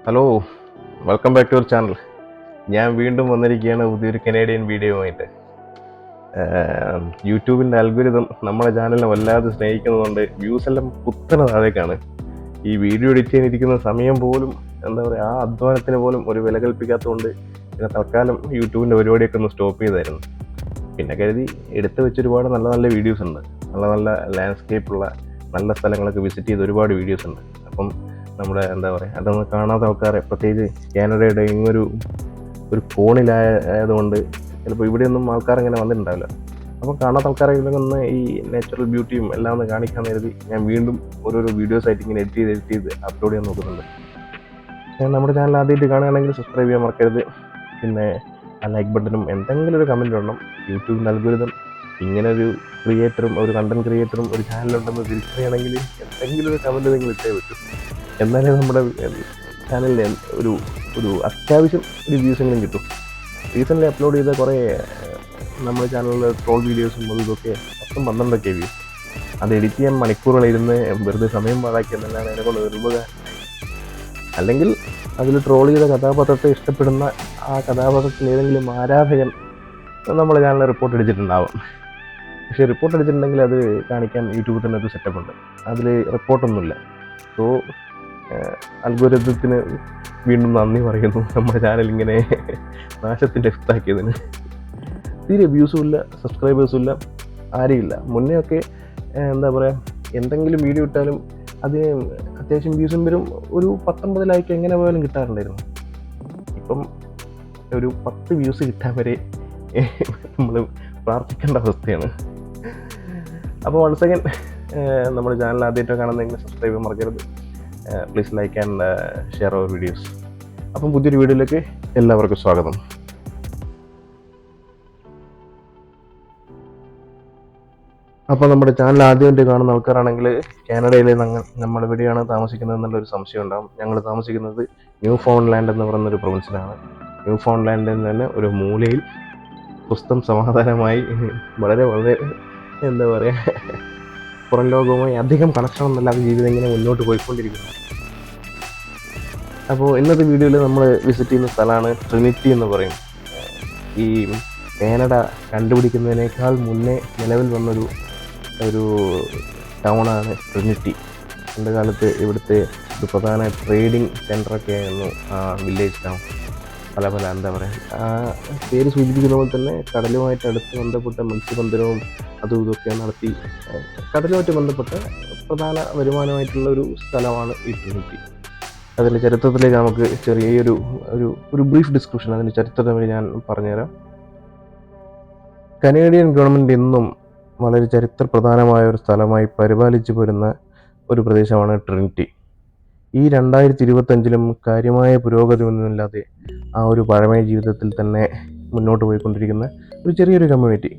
Hello, welcome back to our channel. ഞാൻ വീണ്ടും വന്നിരിക്കുകയാണ് പുതിയൊരു കനേഡിയൻ വീഡിയോയുമായിട്ട്. യൂട്യൂബിൻ്റെ അൽഗോരിതം നമ്മുടെ ചാനലിനെ വല്ലാതെ സ്നേഹിക്കുന്നതുകൊണ്ട് വ്യൂസ് എല്ലാം കുത്തനെ താഴേക്കാണ്. ഈ വീഡിയോ എഡിറ്റ് ചെയ്യാനിരിക്കുന്ന സമയം പോലും എന്താ പറയുക, ആ അധ്വാനത്തിന് പോലും ഒരു വില കൽപ്പിക്കാത്തതുകൊണ്ട് പിന്നെ തൽക്കാലം യൂട്യൂബിൻ്റെ പരിപാടിയൊക്കെ ഒന്ന് സ്റ്റോപ്പ് ചെയ്തായിരുന്നു. പിന്നെ കരുതി എടുത്തു വെച്ച് ഒരുപാട് നല്ല നല്ല വീഡിയോസ് ഉണ്ട്, നല്ല നല്ല ലാൻഡ്സ്കേപ്പുള്ള നല്ല സ്ഥലങ്ങളൊക്കെ വിസിറ്റ് ചെയ്ത് ഒരുപാട് വീഡിയോസ് ഉണ്ട്. അപ്പം നമ്മുടെ എന്താ പറയുക, അതൊന്നും കാണാത്ത ആൾക്കാരെ, പ്രത്യേകിച്ച് കാനഡയുടെ ഇങ്ങൊരു കോണിലായതുകൊണ്ട് ചിലപ്പോൾ ഇവിടെയൊന്നും ആൾക്കാരങ്ങനെ വന്നിട്ടുണ്ടാവില്ല. അപ്പോൾ കാണാത്ത ആൾക്കാരെ ഒന്ന് ഈ നാച്ചുറൽ ബ്യൂട്ടിയും എല്ലാം ഒന്ന് കാണിക്കാമെന്ന് കരുതി ഞാൻ വീണ്ടും ഓരോരോ വീഡിയോസായിട്ട് ഇങ്ങനെ എഡിറ്റ് ചെയ്ത് അപ്ലോഡ് ചെയ്യാൻ നോക്കുന്നുണ്ട്. നമ്മുടെ ചാനൽ ആദ്യമായിട്ട് കാണുകയാണെങ്കിൽ സബ്സ്ക്രൈബ് ചെയ്യാൻ മറക്കരുത്. പിന്നെ ആ ലൈക്ക് ബട്ടണും എന്തെങ്കിലും ഒരു കമൻറ്റ് ഇടണം. യൂട്യൂബ് നൽകരുതും ഇങ്ങനെ ഒരു ക്രിയേറ്ററും ഒരു കണ്ടന്റ് ക്രിയേറ്ററും ഒരു ചാനലുണ്ടെന്ന് തിരിച്ചറിയണമെങ്കിൽ എന്തെങ്കിലും ഒരു കമൻറ്റ് നിങ്ങൾ ഇട്ടേ പറ്റും. എന്നാലേ നമ്മുടെ ചാനലിന് ഒരു ഒരു അത്യാവശ്യം റിവ്യൂസെങ്കിലും കിട്ടും. റീസെൻ്റ്ലി അപ്ലോഡ് ചെയ്ത കുറേ നമ്മുടെ ചാനലിൽ ട്രോൾ വീഡിയോസും അതും ഇതൊക്കെ 10-12 വ്യൂസ്. അത് എഡിറ്റ് ചെയ്യാൻ മണിക്കൂറുകളിരുന്ന് വെറുതെ സമയം പാഴാക്കിയെന്നല്ലാതെ എന്നെക്കൊണ്ട് ഒരുപാട്. അല്ലെങ്കിൽ അതിൽ ട്രോൾ ചെയ്ത കഥാപാത്രത്തെ ഇഷ്ടപ്പെടുന്ന ആ കഥാപാത്രത്തിന് ഏതെങ്കിലും ആരാധകൻ നമ്മുടെ ചാനലിൽ റിപ്പോർട്ട് അടിച്ചിട്ടുണ്ടാവും. പക്ഷേ റിപ്പോർട്ട് അടിച്ചിട്ടുണ്ടെങ്കിൽ അത് കാണിക്കാൻ യൂട്യൂബിൽ തന്നെ ഒരു സെറ്റപ്പ് ഉണ്ട്. അതിൽ റിപ്പോർട്ടൊന്നുമില്ല. സോ അൽഗോരിതത്തിന് വീണ്ടും നന്ദി പറയുന്നു, നമ്മുടെ ചാനൽ ഇങ്ങനെ നാശത്തിൻ്റെ എഫക്റ്റാക്കിയതിന്. തീരെ വ്യൂസും ഇല്ല, സബ്സ്ക്രൈബേഴ്സും ഇല്ല, ആരുമില്ല. മുന്നേ ഒക്കെ എന്താ പറയുക, എന്തെങ്കിലും വീഡിയോ ഇട്ടാലും അതിന് അത്യാവശ്യം വ്യൂസും വരും. ഒരു 19 ലൈക്ക് എങ്ങനെ പോയാലും കിട്ടാറുണ്ടായിരുന്നു. ഇപ്പം ഒരു 10 വ്യൂസ് കിട്ടാൻ വരെ നമ്മൾ പ്രാർത്ഥിക്കേണ്ട അവസ്ഥയാണ്. അപ്പോൾ വൺസ് അഗൈൻ നമ്മുടെ ചാനൽ ആദ്യമായിട്ട് കാണുന്നെങ്കിൽ സബ്സ്ക്രൈബ് ചെയ്യാൻ മറക്കരുത്. Please like and share our videos. അപ്പം പുതിയൊരു വീഡിയോയിലേക്ക് എല്ലാവർക്കും സ്വാഗതം. അപ്പോൾ നമ്മുടെ ചാനൽ ആദ്യമായിട്ട് കാണുന്ന ആൾക്കാരാണെങ്കിൽ കാനഡയിലെ നമ്മൾ എവിടെയാണ് താമസിക്കുന്നത് എന്നുള്ളൊരു സംശയം ഉണ്ടാകും. ഞങ്ങൾ താമസിക്കുന്നത് ന്യൂ ഫൗണ്ട് ലാൻഡ് എന്ന് പറയുന്നൊരു പ്രൊവിൻസിലാണ്. ന്യൂ ഫൗണ്ട് ലാൻഡിൽ തന്നെ ഒരു മൂലയിൽ പുസ്തകം സമാധാനമായി വളരെ വളരെ എന്താ പറയുക, പുറം ലോകവുമായി അധികം കണക്ഷനൊന്നുമില്ലാത്ത ജീവിതം ഇങ്ങനെ മുന്നോട്ട് പോയിക്കൊണ്ടിരിക്കുന്നു. അപ്പോൾ ഇന്നത്തെ വീഡിയോയിൽ നമ്മൾ വിസിറ്റ് ചെയ്യുന്ന സ്ഥലമാണ് ട്രിനിറ്റി എന്ന് പറയും. ഈ കാനഡ കണ്ടുപിടിക്കുന്നതിനേക്കാൾ മുന്നേ നിലവിൽ വന്നൊരു ടൗണാണ് ട്രിനിറ്റി. പണ്ട് കാലത്ത് ഇവിടുത്തെ ഒരു പ്രധാന ട്രേഡിംഗ് സെൻ്ററൊക്കെ ആയിരുന്നു ആ വില്ലേജ് ടൗൺ. പല എന്താ പറയുക, ആ പേര് സൂചിപ്പിക്കുന്ന പോലെ തന്നെ കടലുമായിട്ട് അടുത്ത് ബന്ധപ്പെട്ട മത്സ്യബന്ധനവും അതും ഇതൊക്കെ നടത്തി കടലുമായിട്ട് ബന്ധപ്പെട്ട പ്രധാന വരുമാനമായിട്ടുള്ള ഒരു സ്ഥലമാണ് ഈ ട്രിനിറ്റി. അതിൻ്റെ ചരിത്രത്തിലേക്ക് നമുക്ക് ചെറിയൊരു ഒരു ബ്രീഫ് ഡിസ്ക്രിപ്ഷൻ അതിൻ്റെ ചരിത്രത്തെ വഴി ഞാൻ പറഞ്ഞുതരാം. കനേഡിയൻ ഗവൺമെൻറ് ഇന്നും വളരെ ചരിത്ര പ്രധാനമായ ഒരു സ്ഥലമായി പരിപാലിച്ചു പോരുന്ന ഒരു പ്രദേശമാണ് ട്രിനിറ്റി. ഈ 2025-ലും കാര്യമായ പുരോഗതിയൊന്നുമില്ലാതെ ആ ഒരു പഴമയ ജീവിതത്തിൽ തന്നെ മുന്നോട്ട് പോയിക്കൊണ്ടിരിക്കുന്ന ഒരു ചെറിയൊരു കമ്മ്യൂണിറ്റി,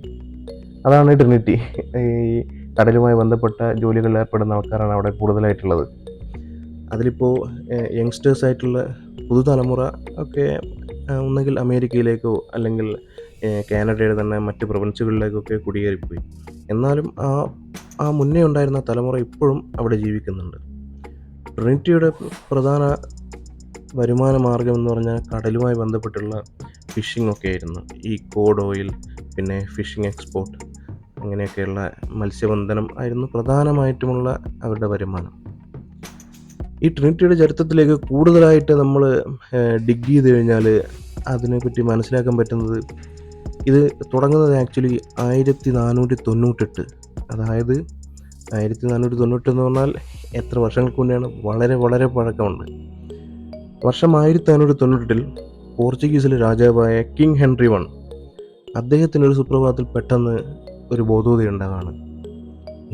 അതാണ് ട്രിനിറ്റി. ഈ കടലുമായി ബന്ധപ്പെട്ട ജോലികളിൽ ഏർപ്പെടുന്ന ആൾക്കാരാണ് അവിടെ കൂടുതലായിട്ടുള്ളത്. അതിലിപ്പോൾ യങ്സ്റ്റേഴ്സായിട്ടുള്ള പുതുതലമുറ ഒക്കെ ഒന്നുകിൽ അമേരിക്കയിലേക്കോ അല്ലെങ്കിൽ കാനഡയുടെ തന്നെ മറ്റ് പ്രൊവിൻസുകളിലേക്കൊക്കെ കുടിയേറിപ്പോയി. എന്നാലും ആ മുന്നേ ഉണ്ടായിരുന്ന തലമുറ ഇപ്പോഴും അവിടെ ജീവിക്കുന്നുണ്ട്. ട്രിനിറ്റിയുടെ പ്രധാന വരുമാന മാർഗം എന്ന് പറഞ്ഞാൽ കടലുമായി ബന്ധപ്പെട്ടുള്ള ഫിഷിംഗ് ഒക്കെ ആയിരുന്നു. ഈ കോഡ് ഓയിൽ, പിന്നെ ഫിഷിംഗ് എക്സ്പോർട്ട്, അങ്ങനെയൊക്കെയുള്ള മത്സ്യബന്ധനം ആയിരുന്നു പ്രധാനമായിട്ടുമുള്ള അവരുടെ വരുമാനം. ഈ ട്രിനിറ്റിയുടെ ചരിത്രത്തിലേക്ക് കൂടുതലായിട്ട് നമ്മൾ ഡിഗ് ചെയ്ത് കഴിഞ്ഞാൽ അതിനെപ്പറ്റി മനസ്സിലാക്കാൻ പറ്റുന്നത്, ഇത് തുടങ്ങുന്നത് ആക്ച്വലി 1498, അതായത് 1498 എന്ന് പറഞ്ഞാൽ എത്ര വർഷങ്ങൾക്ക് മുന്നെയാണ്, വളരെ വളരെ പഴക്കമുണ്ട്. വർഷം 1498 പോർച്ചുഗീസിലെ രാജാവായ കിങ് ഹെൻറി I അദ്ദേഹത്തിനൊരു സുപ്രഭാതത്തിൽ പെട്ടെന്ന് ഒരു ബോധോദയുണ്ടാകാണ്.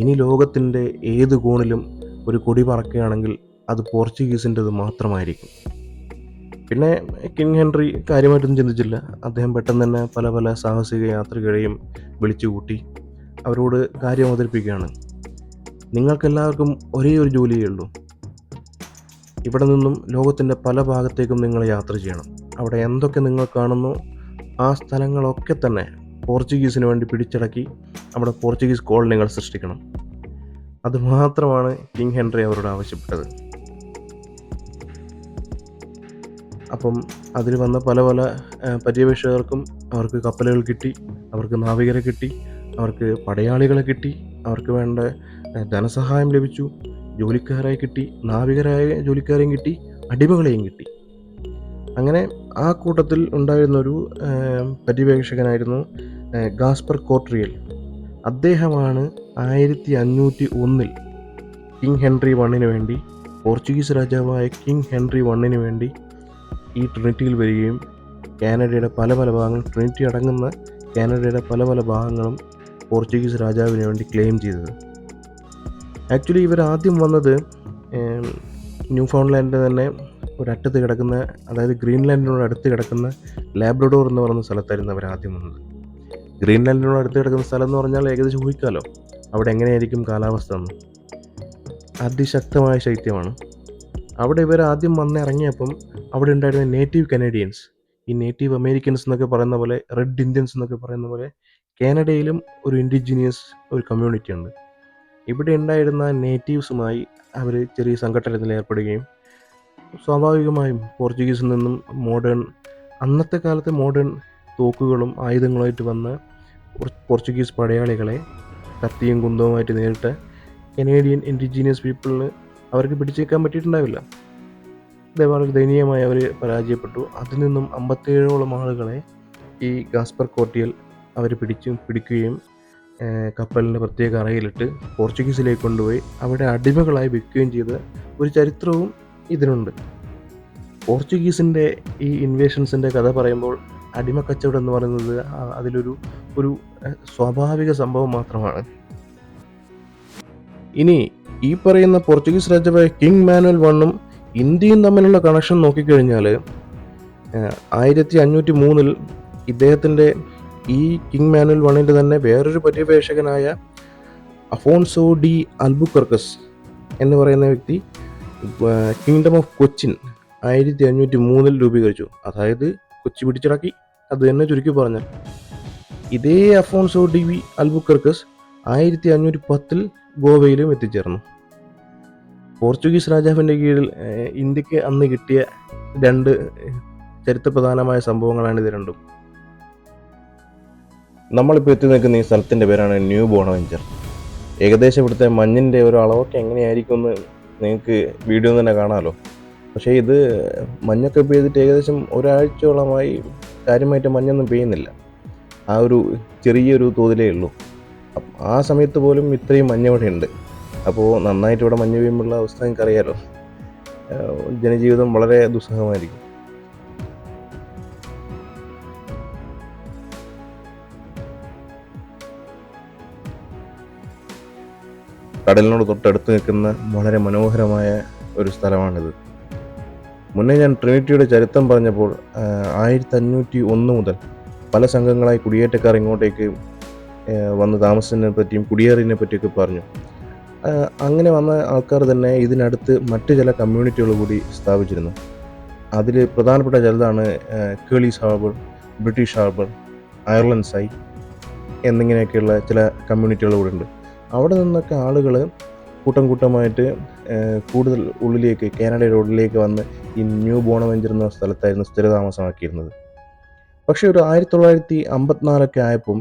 ഇനി ലോകത്തിൻ്റെ ഏത് കോണിലും ഒരു കൊടി പറക്കുകയാണെങ്കിൽ അത് പോർച്ചുഗീസിൻ്റെത് മാത്രമായിരിക്കും. പിന്നെ കിങ് ഹെൻറി കാര്യമായിട്ടൊന്നും ചിന്തിച്ചില്ല. അദ്ദേഹം പെട്ടെന്ന് തന്നെ പല പല സാഹസിക യാത്രികരെയും വിളിച്ചുകൂട്ടി അവരോട് കാര്യം അവതരിപ്പിക്കുകയാണ്. നിങ്ങൾക്കെല്ലാവർക്കും ഒരേ ഒരു ജോലിയേ ഉള്ളൂ. ഇവിടെ നിന്നും ലോകത്തിൻ്റെ പല ഭാഗത്തേക്കും നിങ്ങൾ യാത്ര ചെയ്യണം. അവിടെ എന്തൊക്കെ നിങ്ങൾ കാണുന്നു ആ സ്ഥലങ്ങളൊക്കെ തന്നെ പോർച്ചുഗീസിന് വേണ്ടി പിടിച്ചടക്കി അവിടെ പോർച്ചുഗീസ് കോളനികൾ സൃഷ്ടിക്കണം. അതുമാത്രമാണ് കിങ് ഹെൻറി അവരോട് ആവശ്യപ്പെട്ടത്. അപ്പം അതിൽ വന്ന പല പല പര്യവേക്ഷകർക്കും അവർക്ക് കപ്പലുകൾ കിട്ടി, അവർക്ക് നാവികരെ കിട്ടി, അവർക്ക് പടയാളികളെ കിട്ടി, അവർക്ക് വേണ്ട ധനസഹായം ലഭിച്ചു, ജോലിക്കാരായി കിട്ടി, നാവികരായ ജോലിക്കാരെയും കിട്ടി, അടിമകളെയും കിട്ടി. അങ്ങനെ ആ കൂട്ടത്തിൽ ഉണ്ടായിരുന്നൊരു പര്യവേക്ഷകനായിരുന്നു ഗാസ്പർ കോട്രിയൽ. അദ്ദേഹമാണ് 1501 കിങ് ഹെൻറി വണ്ണിന് വേണ്ടി, പോർച്ചുഗീസ് രാജാവായ കിങ് ഹെൻറി വണ്ണിന് വേണ്ടി ഈ ട്രിനിറ്റിയിൽ വരികയും കാനഡയുടെ പല പല ഭാഗങ്ങൾ, ട്രിനിറ്റി അടങ്ങുന്ന കാനഡയുടെ പല പല ഭാഗങ്ങളും പോർച്ചുഗീസ് രാജാവിന് വേണ്ടി ക്ലെയിം ചെയ്തത്. ആക്ച്വലി ഇവർ ആദ്യം വന്നത് ന്യൂ ഫൗണ്ട്ലാൻഡിൻ്റെ തന്നെ ഒരറ്റത്ത് കിടക്കുന്ന, അതായത് ഗ്രീൻലാൻഡിനോട് അടുത്ത് കിടക്കുന്ന ലാബ്രഡോർ എന്ന് പറയുന്ന സ്ഥലത്തായിരുന്നു അവർ ആദ്യം വന്നത്. ഗ്രീൻലാൻഡിനോട് അടുത്ത് കിടക്കുന്ന സ്ഥലം എന്ന് പറഞ്ഞാൽ ഏകദേശം ഊഹിക്കാമല്ലോ അവിടെ എങ്ങനെയായിരിക്കും കാലാവസ്ഥ എന്ന്. അതിശക്തമായ ശൈത്യമാണ്. അവിടെ ഇവർ ആദ്യം വന്നിറങ്ങിയപ്പം അവിടെ ഉണ്ടായിരുന്ന നേറ്റീവ് കനേഡിയൻസ്, ഈ നേറ്റീവ് അമേരിക്കൻസ് എന്നൊക്കെ പറയുന്ന പോലെ, റെഡ് ഇന്ത്യൻസ് എന്നൊക്കെ പറയുന്ന പോലെ കാനഡയിലും ഒരു ഇൻഡിജീനിയസ് ഒരു കമ്മ്യൂണിറ്റി ഉണ്ട്. ഇവിടെ ഉണ്ടായിരുന്ന നേറ്റീവ്സുമായി അവർ ചെറിയ സംഘട്ടനത്തിൽ ഏർപ്പെടുകയും സ്വാഭാവികമായും പോർച്ചുഗീസിൽ നിന്നും അന്നത്തെ കാലത്തെ മോഡേൺ തോക്കുകളും ആയുധങ്ങളുമായിട്ട് വന്ന പോർച്ചുഗീസ് പടയാളികളെ കത്തിയും കുന്തവുമായിട്ട് നേരിട്ട കനേഡിയൻ ഇൻഡിജീനിയസ് പീപ്പിളിന് അവർക്ക് പിടിച്ചേക്കാൻ പറ്റിയിട്ടുണ്ടാവില്ല. വളരെ ദയനീയമായി അവർ പരാജയപ്പെട്ടു. അതിൽ നിന്നും 57ഓളം ആളുകളെ ഈ ഗാസ്പർ കോട്രിയൽ അവർ പിടിക്കുകയും കപ്പലിൻ്റെ പ്രത്യേക അറയിലിട്ട് പോർച്ചുഗീസിലേക്ക് കൊണ്ടുപോയി അവിടെ അടിമകളായി വിൽക്കുകയും ചെയ്ത ഒരു ചരിത്രവും ഇതിനുണ്ട്. പോർച്ചുഗീസിൻ്റെ ഈ ഇൻവേഷൻസിൻ്റെ കഥ പറയുമ്പോൾ അടിമക്കച്ചവടം എന്ന് പറയുന്നത് ഒരു സ്വാഭാവിക സംഭവം മാത്രമാണ്. ഇനി ഈ പറയുന്ന പോർച്ചുഗീസ് രാജാവായ കിങ് മാനുവൽ വണ്ണും ഇന്ത്യയും തമ്മിലുള്ള കണക്ഷൻ നോക്കിക്കഴിഞ്ഞാൽ 1503 ഇദ്ദേഹത്തിൻ്റെ ഈ കിങ് മാനുവൽ വണ്ണിൻ്റെ തന്നെ വേറൊരു പര്യവേക്ഷകനായ അഫോൺസോ ഡി അൽബുക്കർക്കസ് എന്ന് പറയുന്ന വ്യക്തി കിങ്ഡം ഓഫ് കൊച്ചിൻ 1503 രൂപീകരിച്ചു. അതായത് കൊച്ചി പിടിച്ചടക്കി, അത് തന്നെ ചുരുക്കി പറഞ്ഞാൽ. ഇതേ അഫോൺസോ ഡി അൽബുക്കർക്കസ് 1510 ഗോവയിലും എത്തിച്ചേർന്നു. പോർച്ചുഗീസ് രാജാവിൻ്റെ കീഴിൽ ഇന്ത്യക്ക് അന്ന് കിട്ടിയ 2 ചരിത്രപ്രധാനമായ സംഭവങ്ങളാണ് ഇത് രണ്ടും. നമ്മളിപ്പോൾ എത്തി നിൽക്കുന്ന ഈ സ്ഥലത്തിൻ്റെ പേരാണ് ന്യൂ ബോണവെഞ്ചർ. ഏകദേശം ഇവിടുത്തെ മഞ്ഞിൻ്റെ ഒരു അളവൊക്കെ എങ്ങനെയായിരിക്കും എന്ന് നിങ്ങൾക്ക് വീഡിയോ തന്നെ കാണാമല്ലോ. പക്ഷേ ഇത് മഞ്ഞൊക്കെ പെയ്തിട്ട് ഏകദേശം ഒരാഴ്ചയോളമായി കാര്യമായിട്ട് മഞ്ഞൊന്നും പെയ്യുന്നില്ല. ആ ഒരു ചെറിയൊരു തോതിലേ ഉള്ളൂ. ആ സമയത്ത് പോലും ഇത്രയും മഞ്ഞ് ഇവിടെ ഉണ്ട്. അപ്പോൾ നന്നായിട്ട് ഇവിടെ മഞ്ഞ് പെയ്യുമ്പോഴുള്ള അവസ്ഥ നിങ്ങൾക്കറിയാമല്ലോ. ജനജീവിതം വളരെ ദുസ്സഹമായിരിക്കും. കടലിനോട് തൊട്ടടുത്ത് നിൽക്കുന്ന വളരെ മനോഹരമായ ഒരു സ്ഥലമാണിത്. മുന്നേ ഞാൻ ട്രിനിറ്റിയുടെ ചരിത്രം പറഞ്ഞപ്പോൾ 1501 മുതൽ പല സംഘങ്ങളായി കുടിയേറ്റക്കാർ ഇങ്ങോട്ടേക്ക് വന്ന് താമസത്തിനെ പറ്റിയും കുടിയേറിനെ പറ്റിയൊക്കെ പറഞ്ഞു. അങ്ങനെ വന്ന ആൾക്കാർ തന്നെ ഇതിനടുത്ത് മറ്റ് ചില കമ്മ്യൂണിറ്റികൾ കൂടി സ്ഥാപിച്ചിരുന്നു. അതിൽ പ്രധാനപ്പെട്ട ചിലതാണ് കേളീസ് ഹാർബർ, ബ്രിട്ടീഷ് ഹാർബർ, അയർലൻഡ് സൈ എന്നിങ്ങനെയൊക്കെയുള്ള ചില കമ്മ്യൂണിറ്റികൾ കൂടെ ഉണ്ട്. അവിടെ നിന്നൊക്കെ ആളുകൾ കൂട്ടം കൂട്ടമായിട്ട് കൂടുതൽ ഉള്ളിലേക്ക്, കാനഡയുടെ ഉള്ളിലേക്ക് വന്ന് ഈ ന്യൂ ബോണവെഞ്ചർ എന്ന സ്ഥലത്തായിരുന്നു സ്ഥിരതാമസമാക്കിയിരുന്നത്. പക്ഷേ ഒരു 1954 ആയപ്പം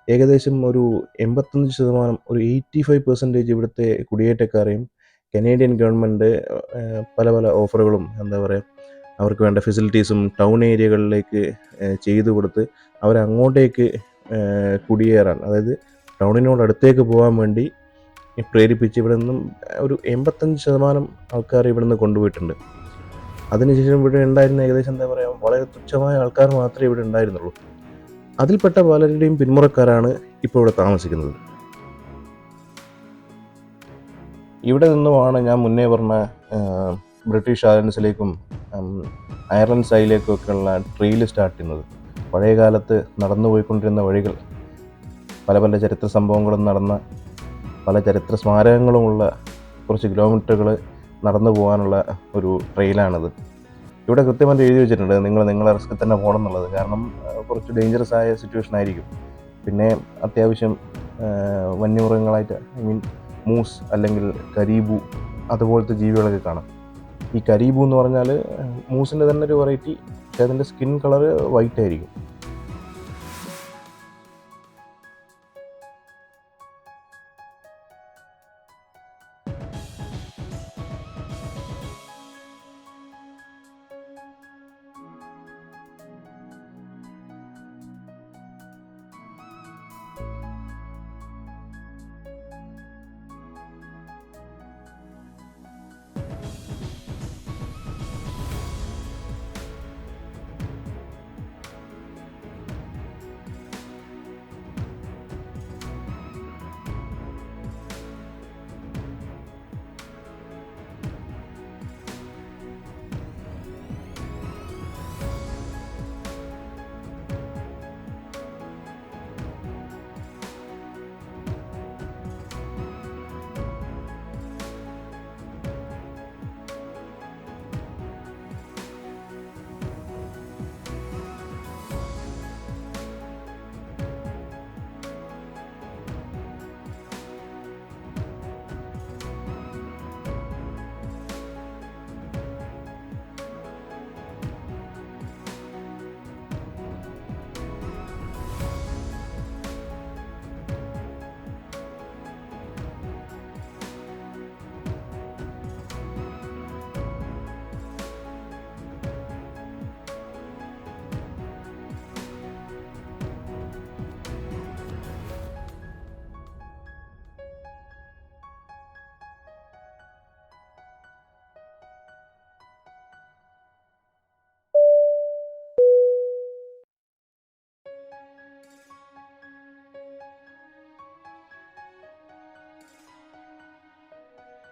ഏകദേശം ഒരു 85%, ഒരു 85% ഇവിടുത്തെ കുടിയേറ്റക്കാരെയും കനേഡിയൻ ഗവൺമെൻറ് പല പല ഓഫറുകളും, എന്താ പറയുക, അവർക്ക് വേണ്ട ഫെസിലിറ്റീസും ടൗൺ ഏരിയകളിലേക്ക് ചെയ്തു കൊടുത്ത് അവരങ്ങോട്ടേക്ക് കുടിയേറാൻ, അതായത് ടൗണിനോട് അടുത്തേക്ക് പോകാൻ വേണ്ടി പ്രേരിപ്പിച്ച് ഇവിടെ നിന്നും ഒരു 85% ആൾക്കാർ ഇവിടെ നിന്ന് കൊണ്ടുപോയിട്ടുണ്ട്. അതിനുശേഷം ഇവിടെ ഉണ്ടായിരുന്ന ഏകദേശം, എന്താ പറയുക, വളരെ തുച്ഛമായ ആൾക്കാർ മാത്രമേ ഇവിടെ ഉണ്ടായിരുന്നുള്ളൂ. അതിൽപ്പെട്ട പലരുടെയും പിന്മുറക്കാരാണ് ഇപ്പോൾ ഇവിടെ താമസിക്കുന്നത്. ഇവിടെ നിന്നുമാണ് ഞാൻ മുന്നേ പറഞ്ഞ ബ്രിട്ടീഷ് ഐലൻഡ്സിലേക്കും അയർലൻഡ് സൈഡിലേക്കും ഒക്കെയുള്ള ട്രെയിൽ സ്റ്റാർട്ട് ചെയ്യുന്നത്. പഴയ കാലത്ത് നടന്നു പോയിക്കൊണ്ടിരുന്ന വഴികൾ, പല പല ചരിത്ര സംഭവങ്ങളും നടന്ന, പല ചരിത്ര സ്മാരകങ്ങളുമുള്ള കുറച്ച് കിലോമീറ്ററുകൾ നടന്നു പോകാനുള്ള ഒരു ട്രെയിലാണിത്. ഇവിടെ കൃത്യമായിട്ട് എഴുതി വെച്ചിട്ടുണ്ട് നിങ്ങളെ റിസ്കിൽ തന്നെ പോകണം എന്നുള്ളത്. കാരണം കുറച്ച് ഡേഞ്ചറസ് ആയ സിറ്റുവേഷൻ ആയിരിക്കും. പിന്നെ അത്യാവശ്യം വന്യമൃഗങ്ങളായിട്ട്, മൂസ് അല്ലെങ്കിൽ കരീബു അതുപോലത്തെ ജീവികളൊക്കെ കാണാം. ഈ കരീബു എന്ന് പറഞ്ഞാൽ മൂസിൻ്റെ തന്നെ ഒരു വെറൈറ്റി, പക്ഷേ അതിൻ്റെ സ്കിൻ കളറ് വൈറ്റ് ആയിരിക്കും.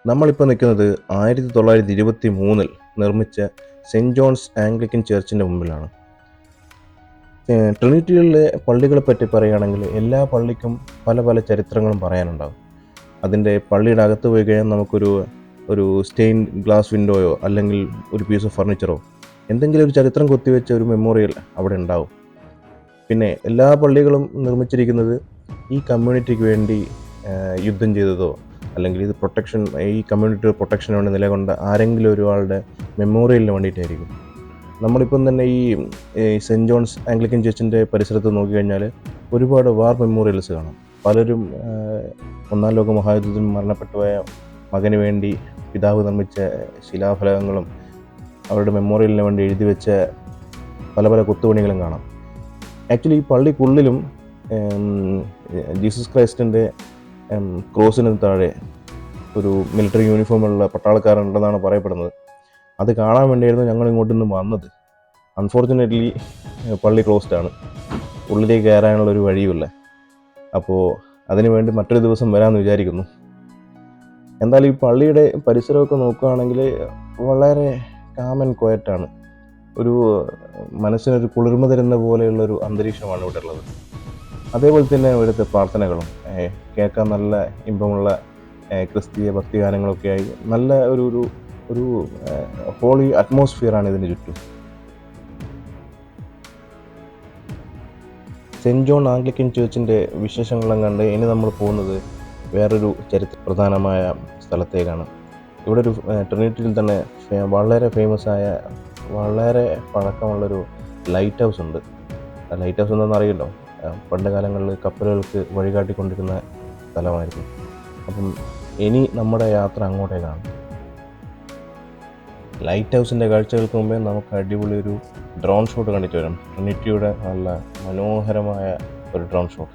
നമ്മളിപ്പോൾ നിൽക്കുന്നത് 1923 നിർമ്മിച്ച സെൻറ്റ് ജോൺസ് ആംഗ്ലിക്കൻ ചർച്ചിൻ്റെ മുമ്പിലാണ്. ട്രിനിറ്റിയിലെ പള്ളികളെ പറ്റി പറയുകയാണെങ്കിൽ എല്ലാ പള്ളിക്കും പല പല ചരിത്രങ്ങളും പറയാനുണ്ടാകും. അതിൻ്റെ പള്ളിയുടെ അകത്ത് പോയി കഴിഞ്ഞാൽ നമുക്കൊരു സ്റ്റെയിൻ ഗ്ലാസ് വിൻഡോയോ അല്ലെങ്കിൽ ഒരു പീസ് ഓഫ് ഫർണിച്ചറോ എന്തെങ്കിലും ഒരു ചരിത്രം കൊത്തിവെച്ച ഒരു മെമ്മോറിയൽ അവിടെ ഉണ്ടാവും. പിന്നെ എല്ലാ പള്ളികളും നിർമ്മിച്ചിരിക്കുന്നത് ഈ കമ്മ്യൂണിറ്റിക്ക് വേണ്ടി യുദ്ധം ചെയ്തതോ അല്ലെങ്കിൽ ഈ കമ്മ്യൂണിറ്റിയുടെ പ്രൊട്ടക്ഷന് വേണ്ടി നിലകൊണ്ട ആരെങ്കിലും ഒരാളുടെ മെമ്മോറിയലിന് വേണ്ടിയിട്ടായിരിക്കും. നമ്മളിപ്പം തന്നെ ഈ സെൻറ്റ് ജോൺസ് ആംഗ്ലിക്കൻ ചർച്ചിൻ്റെ പരിസരത്ത് നോക്കിക്കഴിഞ്ഞാൽ ഒരുപാട് വാർ മെമ്മോറിയൽസ് കാണാം. പലരും ഒന്നാം ലോക മഹായുദ്ധത്തിൽ മരണപ്പെട്ടുപോയ മകന് വേണ്ടി പിതാവ് നിർമ്മിച്ച ശിലാഫലകങ്ങളും അവരുടെ മെമ്മോറിയലിന് വേണ്ടി എഴുതി വെച്ച പല പല കൊത്തുപണികളും കാണാം. ആക്ച്വലി ഈ പള്ളിക്കുള്ളിലും ജീസസ് ക്രൈസ്റ്റിൻ്റെ ക്രോസിന് താഴെ ഒരു മിലിറ്ററി യൂണിഫോമുള്ള പട്ടാളക്കാരുണ്ടെന്നാണ് പറയപ്പെടുന്നത്. അത് കാണാൻ വേണ്ടിയായിരുന്നു ഞങ്ങൾ ഇങ്ങോട്ട് നിന്ന് വന്നത്. അൺഫോർച്ചുനേറ്റ്ലി പള്ളി ക്ലോസ്ഡ് ആണ്, ഉള്ളിലേക്ക് കയറാനുള്ളൊരു വഴിയുമില്ല. അപ്പോൾ അതിനു വേണ്ടി മറ്റൊരു ദിവസം വരാമെന്ന് വിചാരിക്കുന്നു. എന്തായാലും ഈ പള്ളിയുടെ പരിസരമൊക്കെ നോക്കുകയാണെങ്കിൽ വളരെ കാം ആൻഡ് ക്വയറ്റാണ്. ഒരു മനസ്സിനൊരു കുളിർമ തരുന്ന പോലെയുള്ളൊരു അന്തരീക്ഷമാണ് ഇവിടെ ഉള്ളത്. അതേപോലെ തന്നെ ഇവിടുത്തെ പ്രാർത്ഥനകളും കേൾക്കാൻ നല്ല ഇമ്പമുള്ള ക്രിസ്തീയ ഭക്തിഗാനങ്ങളൊക്കെയായി നല്ല ഒരു ഹോളി അറ്റ്മോസ്ഫിയറാണ് ഇതിന് ചുറ്റും. സെൻറ്റ് ജോൺ ആംഗ്ലിക്കൻ ചർച്ചിൻ്റെ വിശേഷങ്ങളെല്ലാം കണ്ട് ഇനി നമ്മൾ പോകുന്നത് വേറൊരു ചരിത്രപ്രധാനമായ സ്ഥലത്തേക്കാണ്. ഇവിടെ ഒരു ട്രിനിറ്റിയിൽ തന്നെ വളരെ ഫേമസായ വളരെ പഴക്കമുള്ളൊരു ലൈറ്റ് ഹൗസ് ഉണ്ട്. ലൈറ്റ് ഹൗസ് എന്താണെന്ന് അറിയില്ലോ, പണ്ട് കാലങ്ങളിൽ കപ്പലുകൾക്ക് വഴികാട്ടിക്കൊണ്ടിരുന്ന സ്ഥലമായിരുന്നു. അപ്പം ഇനി നമ്മുടെ യാത്ര അങ്ങോട്ടേക്കാണ്. ലൈറ്റ് ഹൗസിൻ്റെ കാഴ്ചകൾക്ക് മുമ്പേ നമുക്ക് അടിപൊളി ഒരു ഡ്രോൺ ഷോട്ട് കണ്ടിട്ട് വരാം. ട്രിനിറ്റിയുടെ നല്ല മനോഹരമായ ഒരു ഡ്രോൺ ഷോട്ട്.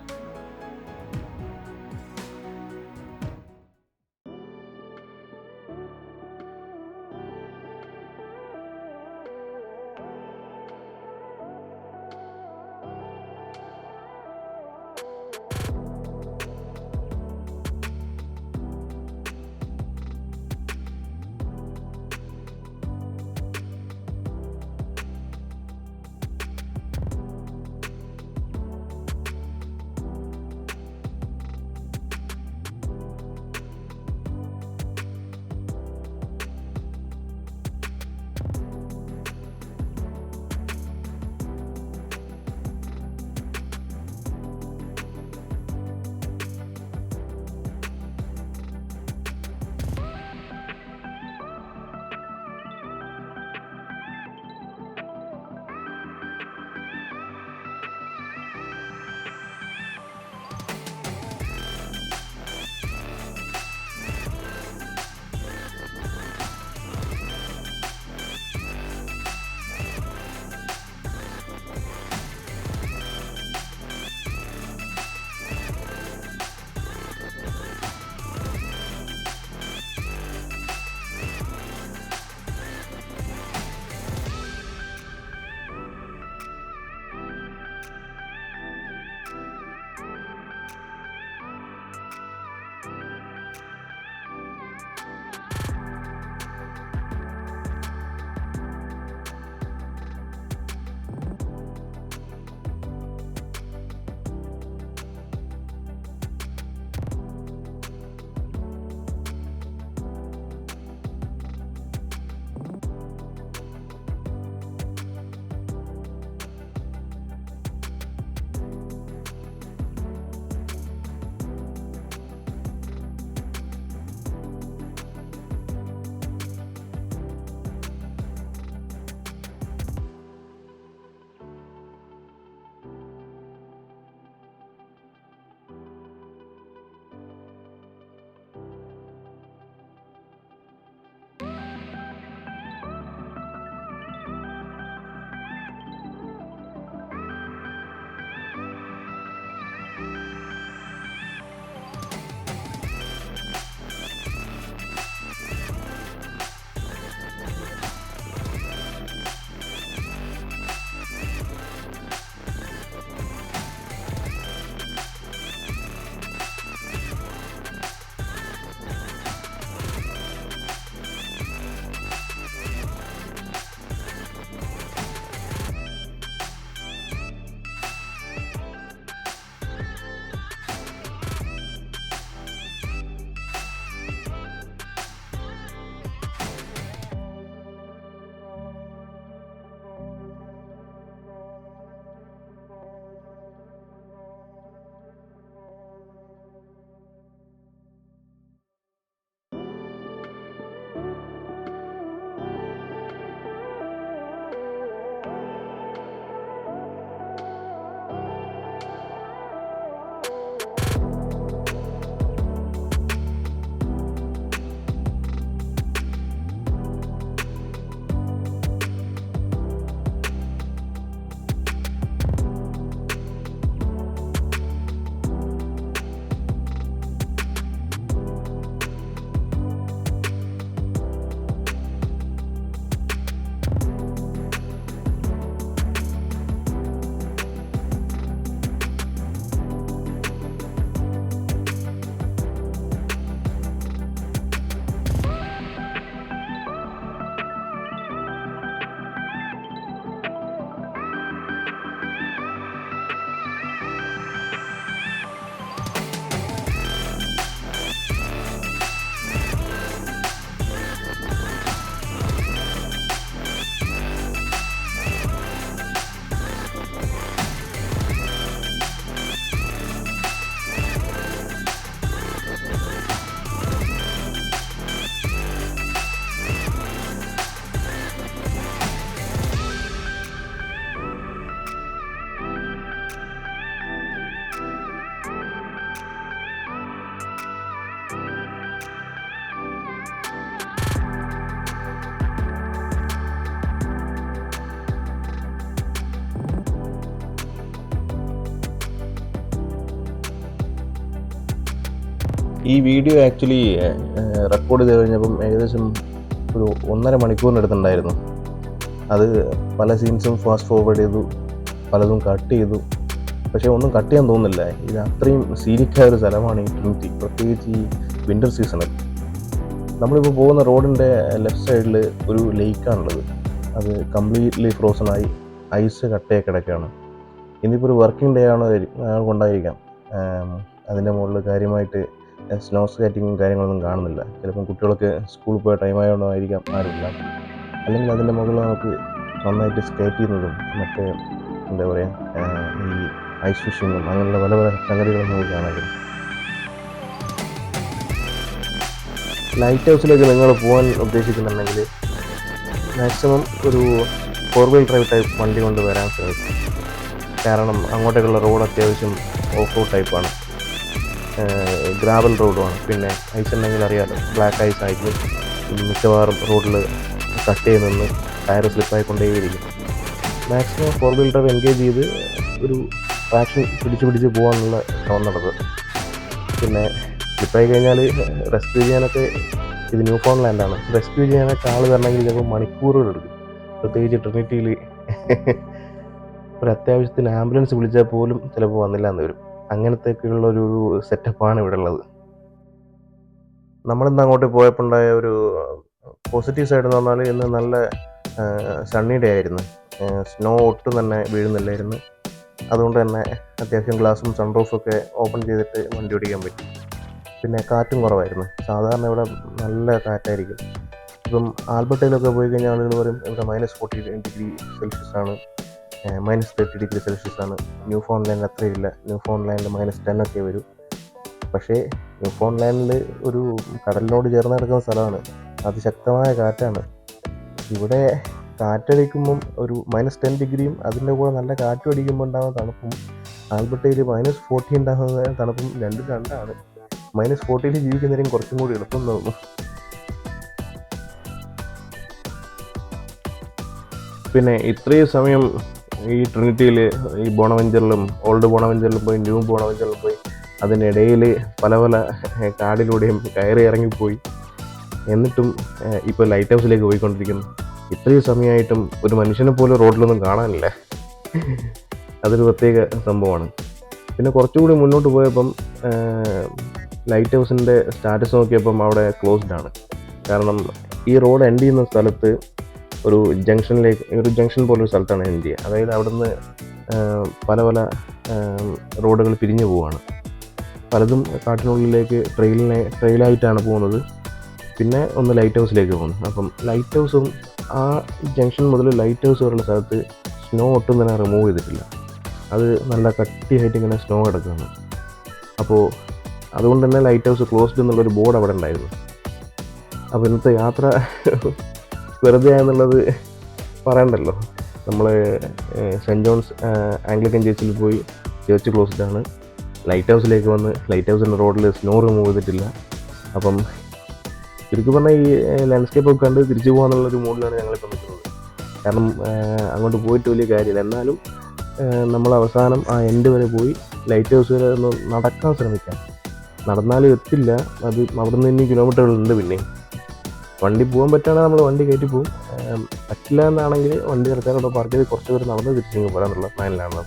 ഈ വീഡിയോ ആക്ച്വലി റെക്കോർഡ് ചെയ്ത് കഴിഞ്ഞപ്പം ഏകദേശം ഒരു 1.5 മണിക്കൂറിനടുത്തുണ്ടായിരുന്നു. അത് പല സീൻസും ഫാസ്റ്റ് ഫോർവേഡ് ചെയ്തു, പലതും കട്ട് ചെയ്തു. പക്ഷേ ഒന്നും കട്ട് ചെയ്യാൻ തോന്നുന്നില്ല. ഇത് അത്രയും സീനിക്കായ ഒരു സ്ഥലമാണ് ഈ ട്രിനിറ്റി, പ്രത്യേകിച്ച് ഈ വിൻ്റർ സീസണിൽ. നമ്മളിപ്പോൾ പോകുന്ന റോഡിൻ്റെ ലെഫ്റ്റ് സൈഡിൽ ഒരു ലേക്കാണുള്ളത്. അത് കംപ്ലീറ്റ്ലി ഫ്രോസണായി ഐസ് കട്ടയൊക്കെ കിടക്കുകയാണ്. ഇന്നിപ്പോൾ ഒരു വർക്കിംഗ് ഡേ കൊണ്ടായിരിക്കാം അതിൻ്റെ മുകളിൽ കാര്യമായിട്ട് സ്നോ സ്കേറ്റിങ്ങും കാര്യങ്ങളൊന്നും കാണുന്നില്ല. ചിലപ്പം കുട്ടികളൊക്കെ സ്കൂളിൽ പോയ ടൈം ആയതുകൊണ്ടായിരിക്കാം ആരുമില്ല. അല്ലെങ്കിൽ അതിൻ്റെ മുകളിൽ നമുക്ക് നന്നായിട്ട് സ്കേറ്റ് ചെയ്യുന്നതും മറ്റേ എന്താ പറയുക ഈ ഐസ് ഫിഷിങ്ങും അങ്ങനെയുള്ള പല പല സംഗതികളും നമുക്ക് കാണാറുണ്ട്. ലൈറ്റ് ഹൗസിലേക്ക് നിങ്ങൾ പോകാൻ ഉദ്ദേശിക്കുന്നുണ്ടെങ്കിൽ മാക്സിമം ഒരു 4-wheel ഡ്രൈവ് ടൈപ്പ് വണ്ടി കൊണ്ട് വരാൻ ശ്രമിക്കും. കാരണം അങ്ങോട്ടേക്കുള്ള റോഡ് അത്യാവശ്യം ഓഫ് റോഡ് ടൈപ്പാണ്, ഗ്രാവൽ റോഡുമാണ്. പിന്നെ ഐസ് ഉണ്ടെങ്കിൽ അറിയാമല്ലോ, ബ്ലാക്ക് ഐസ് ആയിരിക്കും. മിക്കവാറും റോഡിൽ കട്ട് ചെയ്ത് നിന്ന് ടയർ സ്ലിപ്പായിക്കൊണ്ടേയിരിക്കും. മാക്സിമം 4-wheel ഡ്രൈവ് എൻഗേജ് ചെയ്ത് ഒരു ട്രാക്ഷൻ പിടിച്ച് പോകാനുള്ള ശ്രമം നടത്തുക. പിന്നെ സ്ലിപ്പായി കഴിഞ്ഞാൽ റെസ്ക്യൂ ചെയ്യാനൊക്കെ, ഇത് ന്യൂ ഫോൺ ലാൻഡാണ്, റെസ്ക്യൂ ചെയ്യാനൊക്കെ ആൾ വരണമെങ്കിൽ ചിലപ്പോൾ മണിക്കൂറുകൾ എടുക്കും. പ്രത്യേകിച്ച് ട്രിനിറ്റിയിൽ ഒരു അത്യാവശ്യത്തിന് ആംബുലൻസ് വിളിച്ചാൽ പോലും ചിലപ്പോൾ വന്നില്ല എന്ന് വരും. അങ്ങനത്തെയൊക്കെയുള്ളൊരു സെറ്റപ്പാണ് ഇവിടെ ഉള്ളത്. നമ്മളിന്ന് അങ്ങോട്ട് പോയപ്പോൾ ഉണ്ടായ ഒരു പോസിറ്റീവ് സൈഡ് എന്ന് പറഞ്ഞാൽ ഇന്ന് നല്ല സണ്ണി ഡേ ആയിരുന്നു. സ്നോ ഒട്ടും തന്നെ വീഴുന്നില്ലായിരുന്നു. അതുകൊണ്ട് തന്നെ അത്യാവശ്യം ഗ്ലാസും സൺറൂഫൊക്കെ ഓപ്പൺ ചെയ്തിട്ട് വണ്ടി ഓടിക്കാൻ പറ്റി. പിന്നെ കാറ്റും കുറവായിരുന്നു. സാധാരണ ഇവിടെ നല്ല കാറ്റായിരിക്കും. ഇപ്പം ആൽബർട്ടയിലൊക്കെ പോയി കഴിഞ്ഞാൽ ആളുകൾ പറയും ഇവിടെ -40°C -30°C. ന്യൂ ഫോൺ ലാൻഡിൽ അത്രയില്ല. ന്യൂ ഫോൺ ലാൻഡിൽ -10 ഒക്കെ വരും. പക്ഷേ ന്യൂ ഫോൺ ലാൻഡിൽ ഒരു കടലിനോട് ചേർന്ന് കിടക്കുന്ന സ്ഥലമാണ്, അതിശക്തമായ കാറ്റാണ്. ഇവിടെ കാറ്റടിക്കുമ്പം ഒരു -10°C അതിൻ്റെ കൂടെ നല്ല കാറ്റും അടിക്കുമ്പോൾ ഉണ്ടാകുന്ന തണുപ്പും ആൽബർട്ടയിൽ -40 ഉണ്ടാകുന്ന തണുപ്പും രണ്ടാണ്. -40 ജീവിക്കുന്നതിനും കുറച്ചും കൂടി എളുപ്പം തോന്നും. പിന്നെ ഇത്രയും സമയം ഈ ട്രിനിറ്റിയിൽ ഈ ബോണവെഞ്ചറിലും ഓൾഡ് ബോണവെഞ്ചറിലും പോയി ന്യൂ ബോണവെഞ്ചറിലും പോയി അതിനിടയിൽ പല പല കാടിലൂടെയും കയറി ഇറങ്ങിപ്പോയി. എന്നിട്ടും ഇപ്പോൾ ലൈറ്റ് ഹൗസിലേക്ക് പോയിക്കൊണ്ടിരിക്കുന്നു. ഇത്രയും സമയമായിട്ടും ഒരു മനുഷ്യനെ പോലും റോഡിലൊന്നും കാണാനില്ല. അതൊരു പ്രത്യേക സംഭവമാണ്. പിന്നെ കുറച്ചുകൂടി മുന്നോട്ട് പോയപ്പം ലൈറ്റ് ഹൗസിൻ്റെ സ്റ്റാറ്റസ് നോക്കിയപ്പം അവിടെ ക്ലോസ്ഡ് ആണ്. കാരണം ഈ റോഡ് എൻഡ് ചെയ്യുന്ന സ്ഥലത്ത് ഒരു ജംഗ്ഷൻ പോലൊരു സ്ഥലത്താണ് എൻഡ് ചെയ്യുക. അതായത് അവിടുന്ന് പല പല റോഡുകൾ പിരിഞ്ഞു പോവുകയാണ്. പലതും കാട്ടിനുള്ളിലേക്ക് ട്രെയിലായിട്ടാണ് പോകുന്നത്. പിന്നെ ഒന്ന് ലൈറ്റ് ഹൗസിലേക്ക് പോകുന്നു. അപ്പം ലൈറ്റ് ഹൗസും ആ ജംഗ്ഷൻ മുതൽ ലൈറ്റ് ഹൗസ് വരെയുള്ള സ്ഥലത്ത് സ്നോ ഒട്ടും തന്നെ റിമൂവ് ചെയ്തിട്ടില്ല. അത് നല്ല കട്ടിയായിട്ട് ഇങ്ങനെ സ്നോ കിടക്കുകയാണ്. അപ്പോൾ അതുകൊണ്ട് തന്നെ ലൈറ്റ് ഹൗസ് ക്ലോസ്ഡ് എന്നുള്ളൊരു ബോർഡ് അവിടെ ഉണ്ടായിരുന്നു. അപ്പോൾ ഇന്നത്തെ യാത്ര വെറുതെ ആയെന്നുള്ളത് പറയണ്ടല്ലോ. നമ്മൾ സെൻറ്റ് ജോൺസ് ആംഗ്ലിക്കൻ ചേർച്ചിൽ പോയി, ചേർച്ച് ക്ലോസ്ഡ് ആണ്. ലൈറ്റ് ഹൗസിലേക്ക് വന്ന് ലൈറ്റ് ഹൗസിൻ്റെ റോഡിൽ സ്നോ റിമൂവ് ചെയ്തിട്ടില്ല. അപ്പം ശരിക്കും പറഞ്ഞാൽ ഈ ലാൻഡ്സ്കേപ്പ് ഒക്കെ കണ്ട് തിരിച്ചു പോകാന്നുള്ളൊരു മൂഡിലാണ് ഞങ്ങളിപ്പോൾ നിൽക്കുന്നത്. കാരണം അങ്ങോട്ട് പോയിട്ട് വലിയ കാര്യമില്ല. എന്നാലും നമ്മൾ അവസാനം ആ എൻഡ് വരെ പോയി ലൈറ്റ് ഹൗസ് വരെ ഒന്ന് നടക്കാൻ ശ്രമിക്കാം. നടന്നാലും എത്തില്ല, അത് അവിടെ നിന്ന് ഇനി കിലോമീറ്ററുകളുണ്ട്. പിന്നെ വണ്ടി പോകാൻ പറ്റുകയാണെങ്കിൽ നമ്മൾ വണ്ടി കയറ്റി പോകും. പറ്റില്ല എന്നാണെങ്കിൽ വണ്ടി നിർത്താനോടെ പാർക്ക് ചെയ്ത് കുറച്ച് പേര് നടന്ന് തിരിച്ചു പോരാന്നുള്ള പ്ലാനിലാണ്.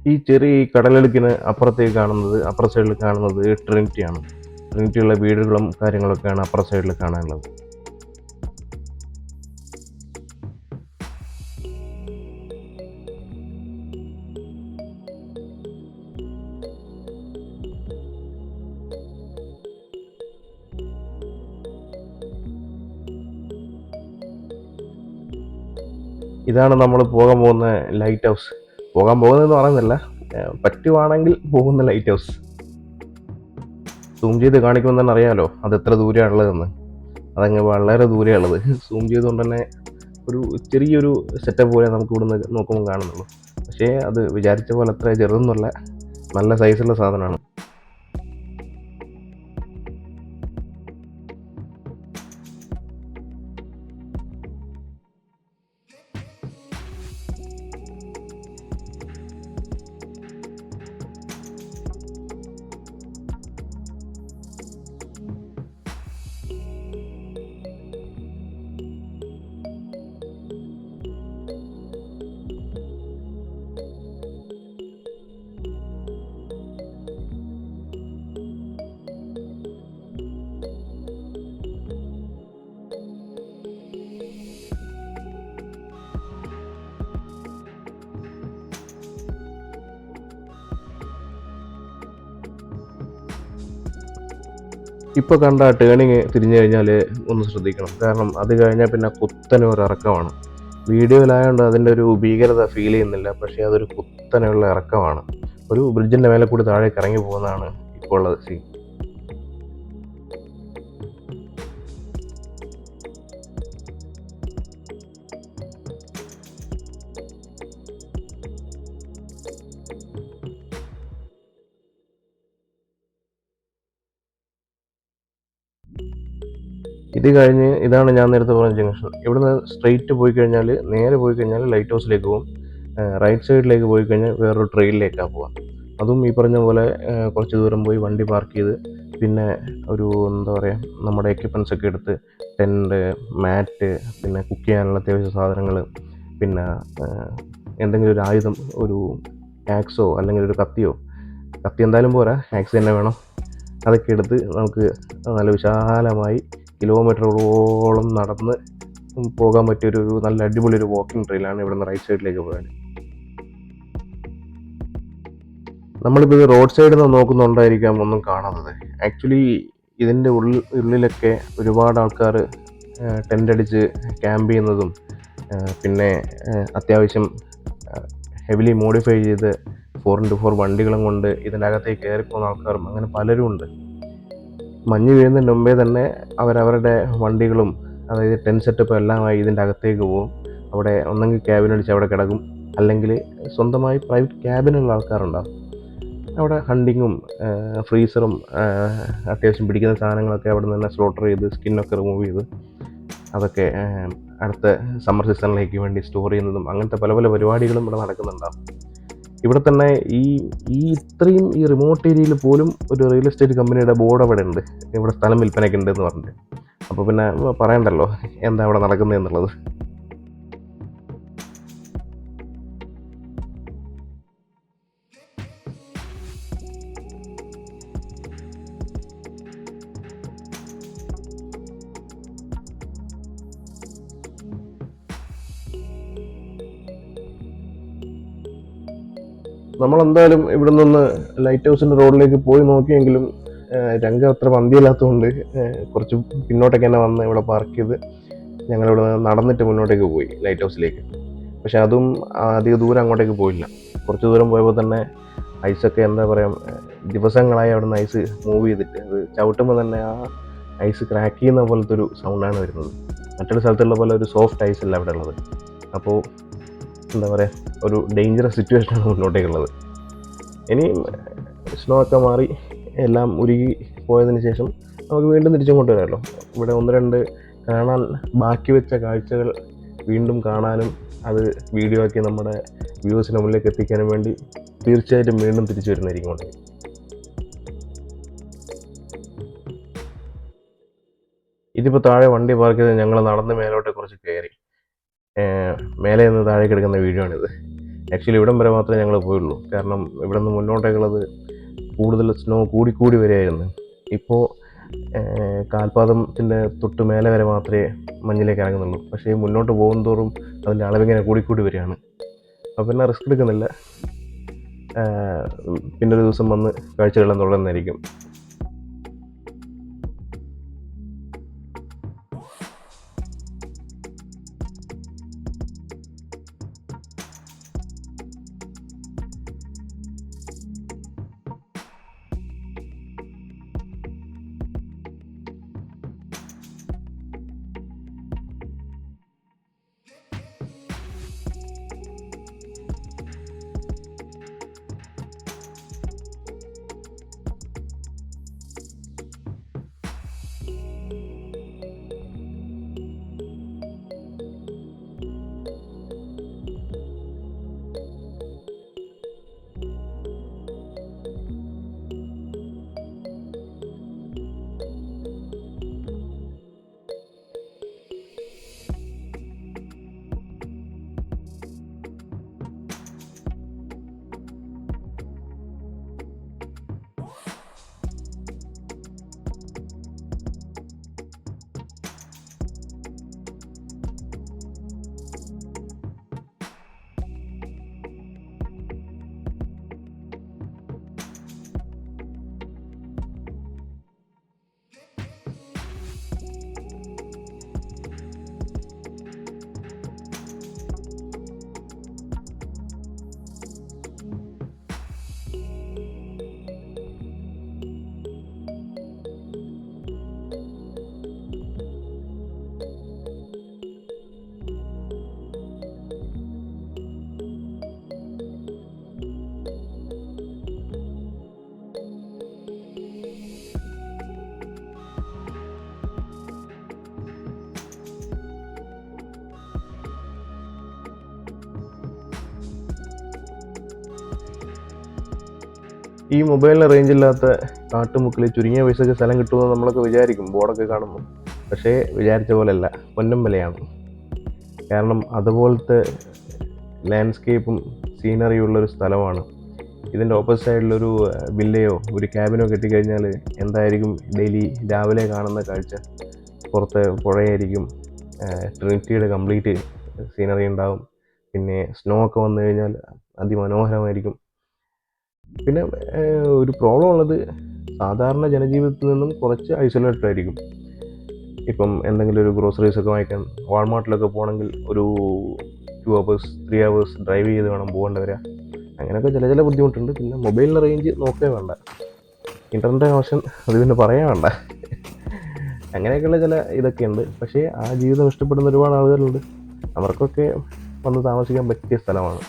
ഈ ചെറിയ കടലെടുക്കിന് അപ്പുറത്തേക്ക് കാണുന്നത്, അപ്പുറ സൈഡിൽ കാണുന്നത് ട്രിനിറ്റിയാണ്. ട്രിനിറ്റിയുള്ള വീടുകളും കാര്യങ്ങളൊക്കെയാണ് അപ്പുറ സൈഡിൽ കാണാനുള്ളത്. ഇതാണ് നമ്മൾ പോകാൻ പോകുന്ന ലൈറ്റ് ഹൗസ്. പോകാൻ പോകുന്നതെന്ന് പറയുന്നില്ല, പറ്റുവാണെങ്കിൽ പോകുന്ന ലൈറ്റ് ഹൗസ്. സൂം ചെയ്ത് കാണിക്കുമ്പോൾ തന്നെ അറിയാമല്ലോ അത് എത്ര ദൂരെയാണ് ഉള്ളതെന്ന്. അതങ്ങ് വളരെ ദൂരെയുള്ളത്. സൂം ചെയ്തുകൊണ്ട് തന്നെ ഒരു ചെറിയൊരു സെറ്റപ്പ് പോലെ നമുക്ക് ഇവിടുന്ന് നോക്കുമ്പോൾ കാണുന്നുള്ളൂ. പക്ഷേ അത് വിചാരിച്ച പോലെ അത്ര ചെറുതൊന്നുമല്ല, നല്ല സൈസുള്ള സാധനമാണ്. ഇപ്പോൾ കണ്ട ടേണിങ് തിരിഞ്ഞു കഴിഞ്ഞാൽ ഒന്ന് ശ്രദ്ധിക്കണം. കാരണം അത് കഴിഞ്ഞാൽ പിന്നെ കുത്തനെ ഒരു ഇറക്കമാണ്. വീഡിയോയിലായതുകൊണ്ട് അതിൻ്റെ ഒരു ഭീകരത ഫീൽ ചെയ്യുന്നില്ല, പക്ഷേ അതൊരു കുത്തനെയുള്ള ഇറക്കമാണ്. ഒരു ബ്രിഡ്ജിൻ്റെ മേലെ കൂടി താഴേക്ക് ഇറങ്ങി പോകുന്നതാണ് ഇപ്പോൾ ഉള്ളത് സീൻ. ഇത് കഴിഞ്ഞ് ഇതാണ് ഞാൻ നേരത്തെ പറഞ്ഞ ജംഗ്ഷൻ. ഇവിടുന്ന് സ്ട്രെയിറ്റ് പോയി കഴിഞ്ഞാൽ, നേരെ പോയി കഴിഞ്ഞാൽ ലൈറ്റ് ഹൗസിലേക്ക് പോകും. റൈറ്റ് സൈഡിലേക്ക് പോയി കഴിഞ്ഞാൽ വേറൊരു ട്രെയിനിലേക്കാണ് പോവുക. അതും ഈ പറഞ്ഞ പോലെ കുറച്ച് ദൂരം പോയി വണ്ടി പാർക്ക് ചെയ്ത് പിന്നെ ഒരു എന്താ പറയുക, നമ്മുടെ എക്യുപ്മെൻറ്റ്സ് ഒക്കെ എടുത്ത് ടെൻറ്റ്, മാറ്റ്, പിന്നെ കുക്ക് ചെയ്യാനുള്ള അത്യാവശ്യ സാധനങ്ങൾ, പിന്നെ എന്തെങ്കിലും ഒരു ആയുധം, ഒരു ആക്സോ അല്ലെങ്കിൽ ഒരു കത്തി എന്തായാലും പോരാ, ആക്സ് തന്നെ വേണം. അതൊക്കെ എടുത്ത് നമുക്ക് നല്ല വിശാലമായി കിലോമീറ്ററുകളോളം നടന്ന് പോകാൻ പറ്റിയൊരു നല്ല അടിപൊളി ഒരു വാക്കിംഗ് ട്രെയിലാണ് ഇവിടുന്ന് റൈറ്റ് സൈഡിലേക്ക് പോകാൻ. നമ്മളിപ്പോൾ ഇത് റോഡ് സൈഡിൽ നിന്ന് നോക്കുന്നുണ്ടായിരിക്കാം ഒന്നും കാണാത്തത്. ആക്ച്വലി ഇതിൻ്റെ ഉള്ളിലൊക്കെ ഒരുപാട് ആൾക്കാർ ടെൻ്റ് അടിച്ച് ക്യാമ്പ് ചെയ്യുന്നതും പിന്നെ അത്യാവശ്യം ഹെവിലി മോഡിഫൈ ചെയ്ത് 4x4 വണ്ടികളും കൊണ്ട് ഇതിൻ്റെ അകത്തേക്ക് കയറിപ്പോകുന്ന ആൾക്കാരും അങ്ങനെ പലരും ഉണ്ട്. മഞ്ഞ് വീഴുന്നതിന് മുമ്പേ തന്നെ അവരവരുടെ വണ്ടികളും, അതായത് ടെൻറ്റ് സെറ്റപ്പ് എല്ലാമായി ഇതിൻ്റെ അകത്തേക്ക് പോകും. അവിടെ ഒന്നെങ്കിൽ ക്യാബിനടിച്ച് അവിടെ കിടക്കും, അല്ലെങ്കിൽ സ്വന്തമായി പ്രൈവറ്റ് ക്യാബിനുള്ള ആൾക്കാരുണ്ടാകും. അവിടെ ഹണ്ടിങ്ങും ഫ്രീസറും അത്യാവശ്യം പിടിക്കുന്ന സാധനങ്ങളൊക്കെ അവിടെ നിന്ന് തന്നെ സ്ലോട്ടർ ചെയ്ത് സ്കിന്നൊക്കെ റിമൂവ് ചെയ്ത് അതൊക്കെ അടുത്ത സമ്മർ സീസണിലേക്ക് വേണ്ടി സ്റ്റോർ ചെയ്യുന്നതും അങ്ങനത്തെ പല പല പരിപാടികളും ഇവിടെ നടക്കുന്നുണ്ടാകും. ഇവിടെ തന്നെ ഈ ഇത്രയും ഈ റിമോട്ട് ഏരിയയിൽ പോലും ഒരു റിയൽ എസ്റ്റേറ്റ് കമ്പനിയുടെ ബോർഡ് അവിടെ ഉണ്ട്, ഇവിടെ സ്ഥലം വിൽപ്പനയ്ക്ക് ഉണ്ട് എന്ന് പറഞ്ഞിട്ട്. അപ്പോൾ പിന്നെ പറയണ്ടല്ലോ എന്താ അവിടെ നടക്കുന്നത് എന്നുള്ളത്. നമ്മളെന്തായാലും ഇവിടെ നിന്ന് ലൈറ്റ് ഹൗസിൻ്റെ റോഡിലേക്ക് പോയി നോക്കിയെങ്കിലും രംഗം അത്ര പന്തിയില്ലാത്തതുകൊണ്ട് കുറച്ച് പിന്നോട്ടേക്ക് തന്നെ വന്ന് ഇവിടെ പാർക്ക് ചെയ്ത് ഞങ്ങളിവിടെ നടന്നിട്ട് മുന്നോട്ടേക്ക് പോയി ലൈറ്റ് ഹൗസിലേക്ക്. പക്ഷെ അതും അധിക ദൂരം അങ്ങോട്ടേക്ക് പോയില്ല. കുറച്ച് ദൂരം പോയപ്പോൾ തന്നെ ഐസൊക്കെ എന്താ പറയുക, ദിവസങ്ങളായി അവിടെ നിന്ന് ഐസ് മൂവ് ചെയ്തിട്ട് അത് ചവിട്ടുമ്പോൾ തന്നെ ആ ഐസ് ക്രാക്ക് ചെയ്യുന്ന പോലത്തെ ഒരു സൗണ്ടാണ് വരുന്നത്. മറ്റൊരു സ്ഥലത്തുള്ള പോലെ ഒരു സോഫ്റ്റ് ഐസ് അല്ല അവിടെ ഉള്ളത്. അപ്പോൾ എന്താ പറയുക, ഒരു ഡേഞ്ചറസ് സിറ്റുവേഷനാണ് മുന്നോട്ടേക്കുള്ളത്. ഇനിയും സ്നോ ഒക്കെ മാറി എല്ലാം ഉരുകി പോയതിന് ശേഷം നമുക്ക് വീണ്ടും തിരിച്ചങ്ങോട്ട് വരാമല്ലോ. ഇവിടെ ഒന്ന് രണ്ട് കാണാൻ ബാക്കി വെച്ച കാഴ്ചകൾ വീണ്ടും കാണാനും അത് വീഡിയോ ആക്കി നമ്മുടെ വ്യൂവേഴ്സിൻ്റെ മുന്നിലേക്ക് എത്തിക്കാനും വേണ്ടി തീർച്ചയായിട്ടും വീണ്ടും തിരിച്ചു വരുന്നതായിരിക്കും കൊണ്ട്. ഇതിപ്പോൾ താഴെ വണ്ടി പാർക്ക് ചെയ്ത് ഞങ്ങൾ നടന്ന് മേലോട്ട് കുറച്ച് കയറി മേലെ നിന്ന് താഴേക്ക് എടുക്കുന്ന വീഡിയോ ആണിത്. ആക്ച്വലി ഇവിടം വരെ മാത്രമേ ഞങ്ങൾ പോയുള്ളൂ, കാരണം ഇവിടെ നിന്ന് മുന്നോട്ടേക്കുള്ളത് കൂടുതൽ സ്നോ കൂടിക്കൂടി വരികയായിരുന്നു. ഇപ്പോൾ കാൽപാദത്തിൻ്റെ തൊട്ട് മേലെ വരെ മാത്രമേ മഞ്ഞിലേക്ക് ഇറങ്ങുന്നുള്ളൂ. പക്ഷേ മുന്നോട്ട് പോകും തോറും അതിൻ്റെ അളവിങ്ങനെ കൂടിക്കൂടി വരികയാണ്. അപ്പോൾ പിന്നെ റിസ്ക് എടുക്കുന്നില്ല. പിന്നൊരു ദിവസം വന്ന് കാഴ്ചകളെല്ലാം തുടരുന്നതായിരിക്കും. ഈ മൊബൈലിന് റേഞ്ച് ഇല്ലാത്ത കാട്ടുമുക്കിൽ ചുരുങ്ങിയ പൈസയ്ക്ക് സ്ഥലം കിട്ടുമെന്ന് നമ്മളൊക്കെ വിചാരിക്കും ബോർഡൊക്കെ കാണുമ്പോൾ. പക്ഷേ വിചാരിച്ച പോലെയല്ല, പൊന്നും വിലയാണ്. കാരണം അതുപോലത്തെ ലാൻഡ്സ്കേപ്പും സീനറിയും ഉള്ളൊരു സ്ഥലമാണ്. ഇതിൻ്റെ ഓപ്പോസിറ്റ് സൈഡിലൊരു വില്ലയോ ഒരു ക്യാബിനോ കെട്ടിക്കഴിഞ്ഞാൽ എന്തായിരിക്കും ഡെയിലി രാവിലെ കാണുന്ന കാഴ്ച? പുറത്ത് പുഴയായിരിക്കും, ട്രിനിറ്റിയുടെ കംപ്ലീറ്റ് സീനറി ഉണ്ടാവും, പിന്നെ സ്നോ ഒക്കെ വന്നു കഴിഞ്ഞാൽ അതിമനോഹരമായിരിക്കും. പിന്നെ ഒരു പ്രോബ്ലം ഉള്ളത്, സാധാരണ ജനജീവിതത്തിൽ നിന്നും കുറച്ച് ഐസൊലേറ്റഡ് ആയിരിക്കും. ഇപ്പം എന്തെങ്കിലും ഒരു ഗ്രോസറീസ് ഒക്കെ വാങ്ങിക്കാൻ വാൾമാർട്ടിലൊക്കെ പോകണമെങ്കിൽ ഒരു 2 hours 3 hours ഡ്രൈവ് ചെയ്ത് വേണം പോകേണ്ടി വരിക. അങ്ങനെയൊക്കെ ചില ബുദ്ധിമുട്ടുണ്ട്. പിന്നെ മൊബൈലിൻ്റെ റേഞ്ച് നോക്കേ വേണ്ട, ഇൻ്റർനെറ്റ് കണക്ഷൻ അത് പിന്നെ പറയാൻ വേണ്ട. അങ്ങനെയൊക്കെയുള്ള ചില ഇതൊക്കെയുണ്ട്. പക്ഷേ ആ ജീവിതം ഇഷ്ടപ്പെടുന്ന ഒരുപാട് ആളുകളുണ്ട്. അവർക്കൊക്കെ വന്ന് താമസിക്കാൻ പറ്റിയ സ്ഥലമാണ്.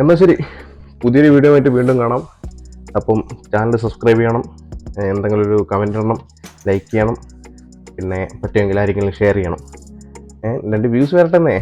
എന്നാൽ ശരി, പുതിയൊരു വീഡിയോ ആയിട്ട് വീണ്ടും കാണാം. അപ്പം ചാനൽ സബ്സ്ക്രൈബ് ചെയ്യണം, എന്തെങ്കിലും ഒരു കമൻറ്റ് ഇടണം, ലൈക്ക് ചെയ്യണം, പിന്നെ പറ്റുമെങ്കിൽ ആരെങ്കിലും ഷെയർ ചെയ്യണം. 2 വ്യൂസ് വരട്ടെന്നേ.